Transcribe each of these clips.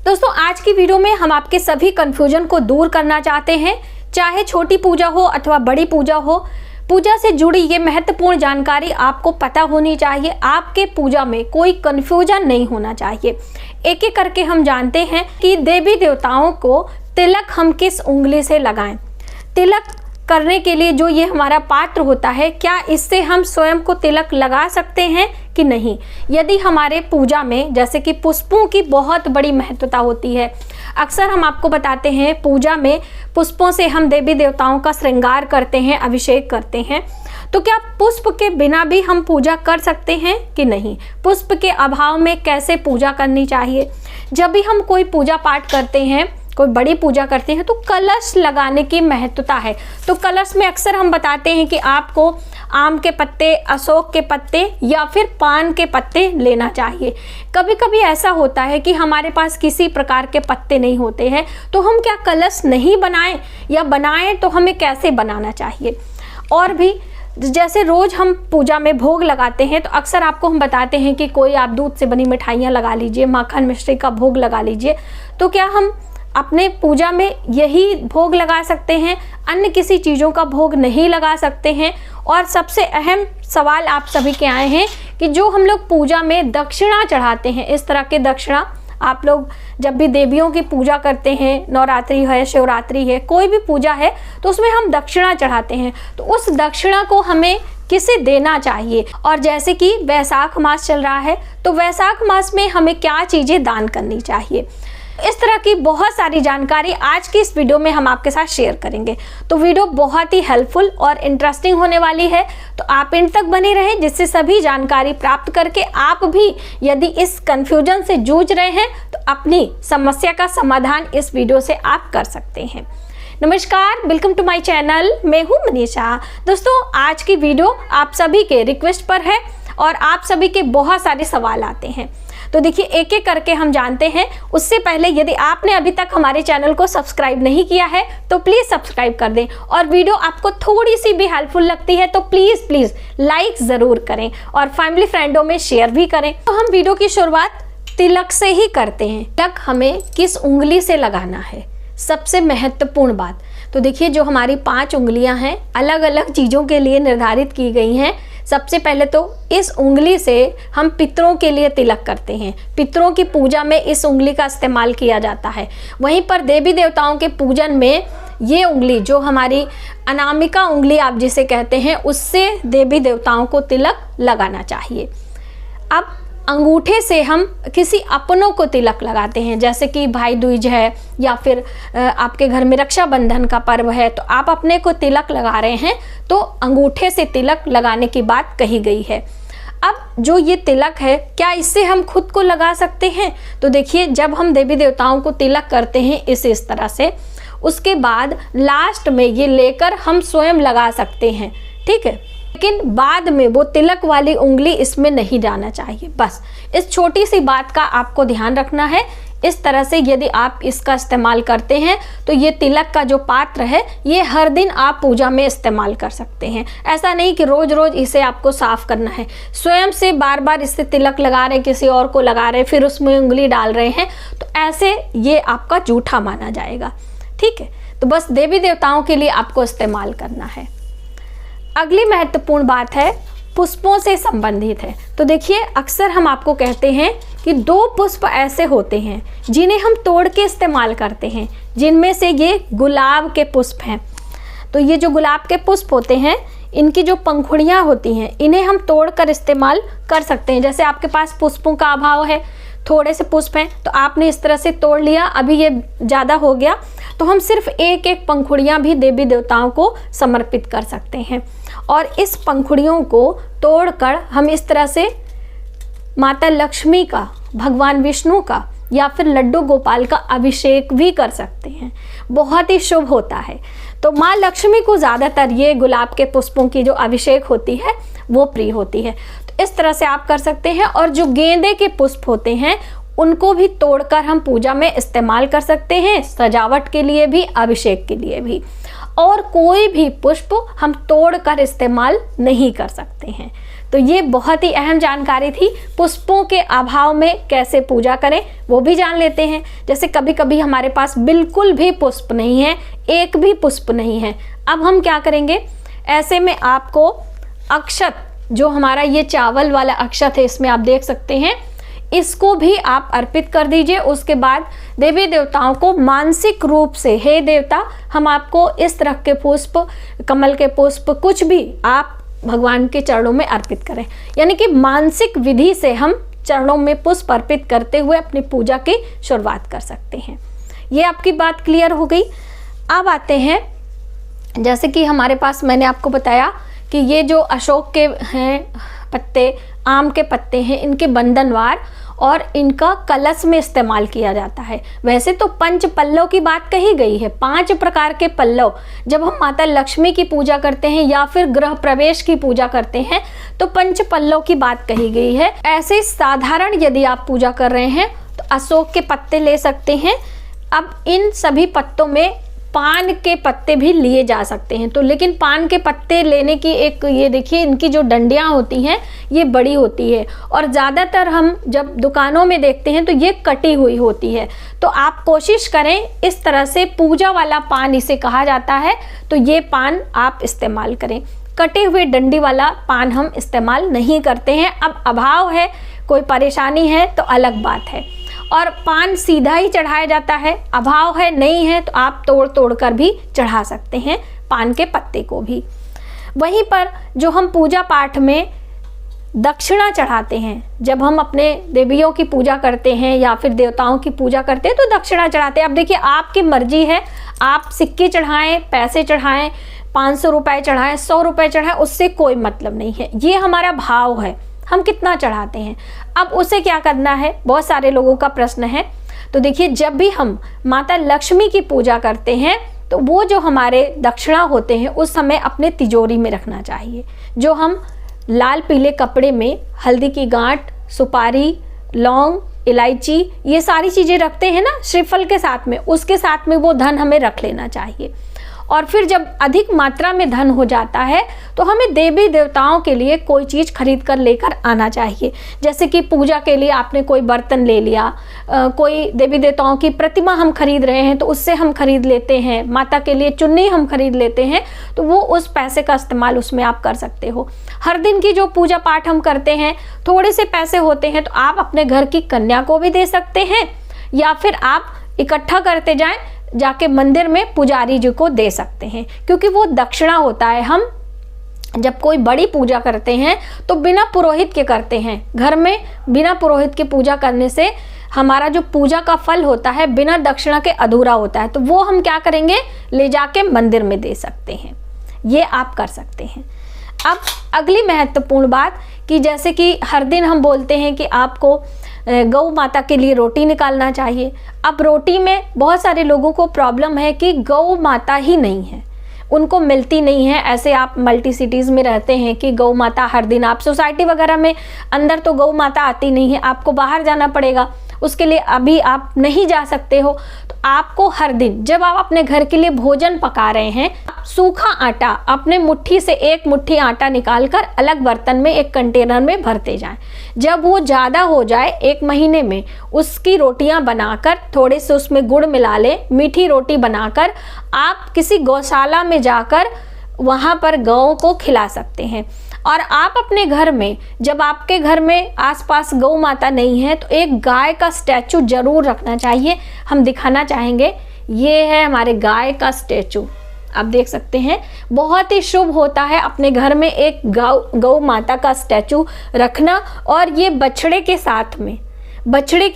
दोस्तों आज की वीडियो में हम आपके सभी कंफ्यूजन को दूर करना चाहते हैं। चाहे छोटी पूजा हो अथवा बड़ी पूजा हो, पूजा से जुड़ी ये महत्वपूर्ण जानकारी आपको पता होनी चाहिए। आपके पूजा में कोई कंफ्यूजन नहीं होना चाहिए। एक एक करके हम जानते हैं कि देवी देवताओं को तिलक हम किस उंगली से लगाएं। तिलक करने के लिए जो ये हमारा पात्र होता है, क्या इससे हम स्वयं को तिलक लगा सकते हैं कि नहीं। यदि हमारे पूजा में जैसे कि पुष्पों की बहुत बड़ी महत्वता होती है, अक्सर हम आपको बताते हैं पूजा में पुष्पों से हम देवी देवताओं का श्रृंगार करते हैं, अभिषेक करते हैं, तो क्या पुष्प के बिना भी हम पूजा कर सकते हैं कि नहीं। पुष्प के अभाव में कैसे पूजा करनी चाहिए। जब भी हम कोई पूजा पाठ करते हैं, कोई बड़ी पूजा करते हैं, तो कलश लगाने की महत्वता है। तो कलश में अक्सर हम बताते हैं कि आपको आम के पत्ते, अशोक के पत्ते या फिर पान के पत्ते लेना चाहिए। कभी कभी ऐसा होता है कि हमारे पास किसी प्रकार के पत्ते नहीं होते हैं, तो हम क्या कलश नहीं बनाएं, या बनाएं तो हमें कैसे बनाना चाहिए। और भी जैसे रोज हम पूजा में भोग लगाते हैं, तो अक्सर आपको हम बताते हैं कि कोई आप दूध से बनी मिठाइयाँ लगा लीजिए, माखन मिश्री का भोग लगा लीजिए। तो क्या हम अपने पूजा में यही भोग लगा सकते हैं, अन्य किसी चीज़ों का भोग नहीं लगा सकते हैं। और सबसे अहम सवाल आप सभी के आए हैं कि जो हम लोग पूजा में दक्षिणा चढ़ाते हैं, इस तरह के दक्षिणा आप लोग जब भी देवियों की पूजा करते हैं, नवरात्रि है, शिवरात्रि है, कोई भी पूजा है, तो उसमें हम दक्षिणा चढ़ाते हैं। तो उस दक्षिणा को हमें किसे देना चाहिए। और जैसे कि वैशाख मास चल रहा है, तो वैशाख मास में हमें क्या चीज़ें दान करनी चाहिए, इस तरह की बहुत सारी जानकारी आज की इस वीडियो में हम आपके साथ शेयर करेंगे। तो वीडियो बहुत ही हेल्पफुल और इंटरेस्टिंग होने वाली है, तो आप इन तक बने रहें, जिससे सभी जानकारी प्राप्त करके आप भी यदि इस कंफ्यूजन से जूझ रहे हैं तो अपनी समस्या का समाधान इस वीडियो से आप कर सकते हैं। नमस्कार, वेलकम टू माय चैनल, मैं हूँ मनीषा। दोस्तों आज की वीडियो आप सभी के रिक्वेस्ट पर है और आप सभी के बहुत सारे सवाल आते हैं, तो देखिए एक एक करके हम जानते हैं। उससे पहले यदि आपने अभी तक हमारे चैनल को सब्सक्राइब नहीं किया है तो प्लीज़ सब्सक्राइब कर दें, और वीडियो आपको थोड़ी सी भी हेल्पफुल लगती है तो प्लीज़ लाइक ज़रूर करें और फैमिली फ्रेंडों में शेयर भी करें। तो हम वीडियो की शुरुआत तिलक से ही करते हैं। तिलक हमें किस उंगली से लगाना है, सबसे महत्वपूर्ण बात। तो देखिए जो हमारी 5 उंगलियां हैं, अलग अलग चीज़ों के लिए निर्धारित की गई हैं। सबसे पहले तो इस उंगली से हम पितरों के लिए तिलक करते हैं। पितरों की पूजा में इस उंगली का इस्तेमाल किया जाता है। वहीं पर देवी देवताओं के पूजन में ये उंगली, जो हमारी अनामिका उंगली आप जिसे कहते हैं, उससे देवी देवताओं को तिलक लगाना चाहिए। अब अंगूठे से हम किसी अपनों को तिलक लगाते हैं, जैसे कि भाई दूज है या फिर आपके घर में रक्षाबंधन का पर्व है, तो आप अपने को तिलक लगा रहे हैं, तो अंगूठे से तिलक लगाने की बात कही गई है। अब जो ये तिलक है, क्या इससे हम खुद को लगा सकते हैं। तो देखिए जब हम देवी देवताओं को तिलक करते हैं इस तरह से, उसके बाद लास्ट में ये लेकर हम स्वयं लगा सकते हैं, ठीक है। लेकिन बाद में वो तिलक वाली उंगली इसमें नहीं जाना चाहिए। बस इस छोटी सी बात का आपको ध्यान रखना है। इस तरह से यदि आप इसका इस्तेमाल करते हैं तो ये तिलक का जो पात्र है, ये हर दिन आप पूजा में इस्तेमाल कर सकते हैं। ऐसा नहीं कि रोज रोज इसे आपको साफ करना है। स्वयं से बार बार इससे तिलक लगा रहे, किसी और को लगा रहे, फिर उसमें उंगली डाल रहे हैं, तो ऐसे ये आपका जूठा माना जाएगा, ठीक है। तो बस देवी देवताओं के लिए आपको इस्तेमाल करना है। अगली महत्वपूर्ण बात है, पुष्पों से संबंधित है। तो देखिए अक्सर हम आपको कहते हैं कि 2 पुष्प ऐसे होते हैं जिन्हें हम तोड़ के इस्तेमाल करते हैं, जिनमें से ये गुलाब के पुष्प हैं। तो ये जो गुलाब के पुष्प होते हैं, इनकी जो पंखुड़ियाँ होती हैं, इन्हें हम तोड़ कर इस्तेमाल कर सकते हैं। जैसे आपके पास पुष्पों का अभाव है, थोड़े से पुष्प हैं, तो आपने इस तरह से तोड़ लिया, अभी ये ज़्यादा हो गया, तो हम सिर्फ एक एक पंखुड़ियाँ भी देवी देवताओं को समर्पित कर सकते हैं। और इस पंखुड़ियों को तोड़कर हम इस तरह से माता लक्ष्मी का, भगवान विष्णु का या फिर लड्डू गोपाल का अभिषेक भी कर सकते हैं। बहुत ही शुभ होता है। तो माँ लक्ष्मी को ज़्यादातर ये गुलाब के पुष्पों की जो अभिषेक होती है वो प्रिय होती है, तो इस तरह से आप कर सकते हैं। और जो गेंदे के पुष्प होते हैं, उनको भी तोड़कर हम पूजा में इस्तेमाल कर सकते हैं, सजावट के लिए भी, अभिषेक के लिए भी। और कोई भी पुष्प हम तोड़कर इस्तेमाल नहीं कर सकते हैं। तो ये बहुत ही अहम जानकारी थी। पुष्पों के अभाव में कैसे पूजा करें वो भी जान लेते हैं। जैसे कभी कभी हमारे पास बिल्कुल भी पुष्प नहीं है, एक भी पुष्प नहीं है, अब हम क्या करेंगे? ऐसे में आपको अक्षत, जो हमारा ये चावल वाला अक्षत है, इसमें आप देख सकते हैं, इसको भी आप अर्पित कर दीजिए। उसके बाद देवी देवताओं को मानसिक रूप से, हे देवता हम आपको इस तरह के पुष्प, कमल के पुष्प, कुछ भी आप भगवान के चरणों में अर्पित करें। यानी कि मानसिक विधि से हम चरणों में पुष्प अर्पित करते हुए अपनी पूजा की शुरुआत कर सकते हैं। ये आपकी बात क्लियर हो गई। अब आते हैं, जैसे कि हमारे पास मैंने आपको बताया कि ये जो अशोक के हैं पत्ते, आम के पत्ते हैं, इनके बंधनवार और इनका कलश में इस्तेमाल किया जाता है। वैसे तो पंच पल्लव की बात कही गई है, 5 प्रकार के पल्लव। जब हम माता लक्ष्मी की पूजा करते हैं या फिर गृह प्रवेश की पूजा करते हैं तो पंच पल्लव की बात कही गई है। ऐसे साधारण यदि आप पूजा कर रहे हैं तो अशोक के पत्ते ले सकते हैं। अब इन सभी पत्तों में पान के पत्ते भी लिए जा सकते हैं, तो लेकिन पान के पत्ते लेने की एक, ये देखिए इनकी जो डंडियां होती हैं ये बड़ी होती है और ज़्यादातर हम जब दुकानों में देखते हैं तो ये कटी हुई होती है। तो आप कोशिश करें इस तरह से, पूजा वाला पान इसे कहा जाता है, तो ये पान आप इस्तेमाल करें। कटे हुए डंडी वाला पान हम इस्तेमाल नहीं करते हैं। अब अभाव है, कोई परेशानी है तो अलग बात है। और पान सीधा ही चढ़ाया जाता है, अभाव है, नहीं है तो आप तोड़ तोड़ कर भी चढ़ा सकते हैं पान के पत्ते को भी। वहीं पर जो हम पूजा पाठ में दक्षिणा चढ़ाते हैं, जब हम अपने देवियों की पूजा करते हैं या फिर देवताओं की पूजा करते हैं तो दक्षिणा चढ़ाते हैं। अब देखिए आपकी मर्जी है, आप सिक्के चढ़ाएं, पैसे चढ़ाएं, 500 रुपये चढ़ाएं, 100 रुपये चढ़ाएं, उससे कोई मतलब नहीं है। ये हमारा भाव है, हम कितना चढ़ाते हैं। अब उसे क्या करना है, बहुत सारे लोगों का प्रश्न है। तो देखिए जब भी हम माता लक्ष्मी की पूजा करते हैं तो वो जो हमारे दक्षिणा होते हैं उस समय अपने तिजोरी में रखना चाहिए। जो हम लाल पीले कपड़े में हल्दी की गांठ, सुपारी, लौंग, इलायची, ये सारी चीज़ें रखते हैं ना श्रीफल के साथ में, उसके साथ में वो धन हमें रख लेना चाहिए। और फिर जब अधिक मात्रा में धन हो जाता है तो हमें देवी देवताओं के लिए कोई चीज़ खरीद कर लेकर आना चाहिए। जैसे कि पूजा के लिए आपने कोई बर्तन ले लिया, कोई देवी देवताओं की प्रतिमा हम खरीद रहे हैं तो उससे हम खरीद लेते हैं, माता के लिए चुन्नी हम खरीद लेते हैं, तो वो उस पैसे का इस्तेमाल उसमें आप कर सकते हो। हर दिन की जो पूजा पाठ हम करते हैं, थोड़े से पैसे होते हैं तो आप अपने घर की कन्या को भी दे सकते हैं या फिर आप इकट्ठा करते जाएं, जाके मंदिर में पुजारी जी को दे सकते हैं, क्योंकि वो दक्षिणा होता है। हम जब कोई बड़ी पूजा करते हैं तो बिना पुरोहित के करते हैं। घर में बिना पुरोहित के पूजा करने से हमारा जो पूजा का फल होता है बिना दक्षिणा के अधूरा होता है, तो वो हम क्या करेंगे, ले जाके मंदिर में दे सकते हैं। ये आप कर सकते हैं। अब अगली महत्वपूर्ण बात कि जैसे कि हर दिन हम बोलते हैं कि आपको गौ माता के लिए रोटी निकालना चाहिए। अब रोटी में बहुत सारे लोगों को प्रॉब्लम है कि गौ माता ही नहीं है, उनको मिलती नहीं है। ऐसे आप मल्टी सिटीज़ में रहते हैं कि गौ माता हर दिन, आप सोसाइटी वगैरह में अंदर तो गौ माता आती नहीं है, आपको बाहर जाना पड़ेगा, उसके लिए अभी आप नहीं जा सकते हो। तो आपको हर दिन जब आप अपने घर के लिए भोजन पका रहे हैं, सूखा आटा अपने मुट्ठी से 1 मुट्ठी आटा निकालकर अलग बर्तन में एक कंटेनर में भरते जाएं। जब वो ज़्यादा हो जाए 1 महीने में, उसकी रोटियां बनाकर थोड़े से उसमें गुड़ मिला लें, मीठी रोटी बनाकर आप किसी गौशाला में जाकर वहाँ पर गौ को खिला सकते हैं। और आप अपने घर में, जब आपके घर में आसपास गौ माता नहीं है तो एक गाय का स्टैचू जरूर रखना चाहिए। हम दिखाना चाहेंगे, ये है हमारे गाय का स्टैचू, आप देख सकते हैं। बहुत ही शुभ होता है अपने घर में एक गौ माता का स्टैचू रखना। और ये बछड़े के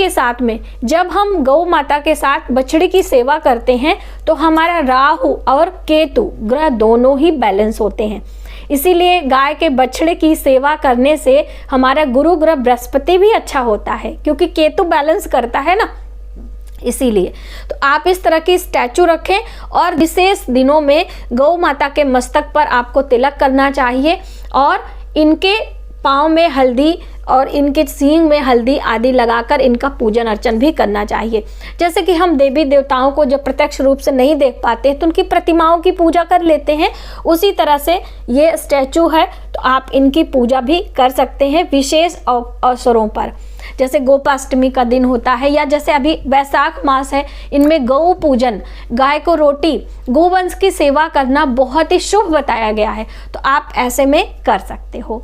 साथ में जब हम गौ माता के साथ बछड़े की सेवा करते हैं तो हमारा राहु और केतु ग्रह दोनों ही बैलेंस होते हैं। इसीलिए गाय के बछड़े की सेवा करने से हमारा गुरु ग्रह बृहस्पति भी अच्छा होता है, क्योंकि केतु बैलेंस करता है ना, इसीलिए। तो आप इस तरह की स्टैचू रखें और विशेष दिनों में गौ माता के मस्तक पर आपको तिलक करना चाहिए और इनके पाँव में हल्दी और इनके सींग में हल्दी आदि लगाकर इनका पूजन अर्चन भी करना चाहिए। जैसे कि हम देवी देवताओं को जब प्रत्यक्ष रूप से नहीं देख पाते तो उनकी प्रतिमाओं की पूजा कर लेते हैं, उसी तरह से ये स्टैचू है तो आप इनकी पूजा भी कर सकते हैं विशेष अवसरों पर। जैसे गोपाष्टमी का दिन होता है या जैसे अभी वैशाख मास है, इनमें गौ पूजन, गाय को रोटी, गोवंश की सेवा करना बहुत ही शुभ बताया गया है, तो आप ऐसे में कर सकते हो।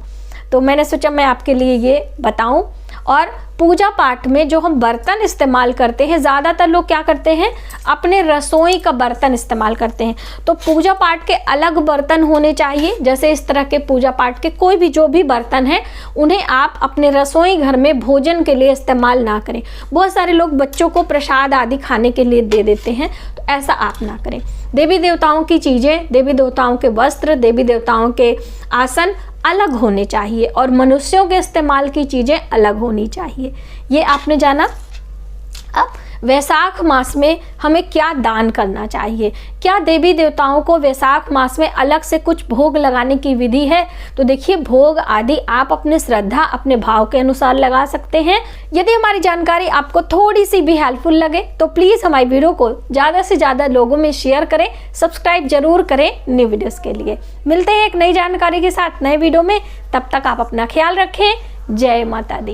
तो मैंने सोचा मैं आपके लिए ये बताऊं। और पूजा पाठ में जो हम बर्तन इस्तेमाल करते हैं, ज़्यादातर लोग क्या करते हैं, अपने रसोई का बर्तन इस्तेमाल करते हैं। तो पूजा पाठ के अलग बर्तन होने चाहिए। जैसे इस तरह के पूजा पाठ के कोई भी जो भी बर्तन हैं उन्हें आप अपने रसोई घर में भोजन के लिए इस्तेमाल ना करें। बहुत सारे लोग बच्चों को प्रसाद आदि खाने के लिए दे देते हैं, तो ऐसा आप ना करें। देवी देवताओं की चीज़ें, देवी देवताओं के वस्त्र, देवी देवताओं के आसन अलग होने चाहिए और मनुष्यों के इस्तेमाल की चीज़ें अलग होनी चाहिए। ये आपने जाना। अब वैशाख मास में हमें क्या दान करना चाहिए, क्या देवी देवताओं को वैशाख मास में अलग से कुछ भोग लगाने की विधि है? तो देखिए, भोग आदि आप अपने श्रद्धा, अपने भाव के अनुसार लगा सकते हैं। यदि हमारी जानकारी आपको थोड़ी सी भी हेल्पफुल लगे तो प्लीज़ हमारी वीडियो को ज़्यादा से ज़्यादा लोगों में शेयर करें, सब्सक्राइब जरूर करें न्यू वीडियोज़ के लिए। मिलते हैं एक नई जानकारी के साथ नए वीडियो में, तब तक आप अपना ख्याल रखें। जय माता दी।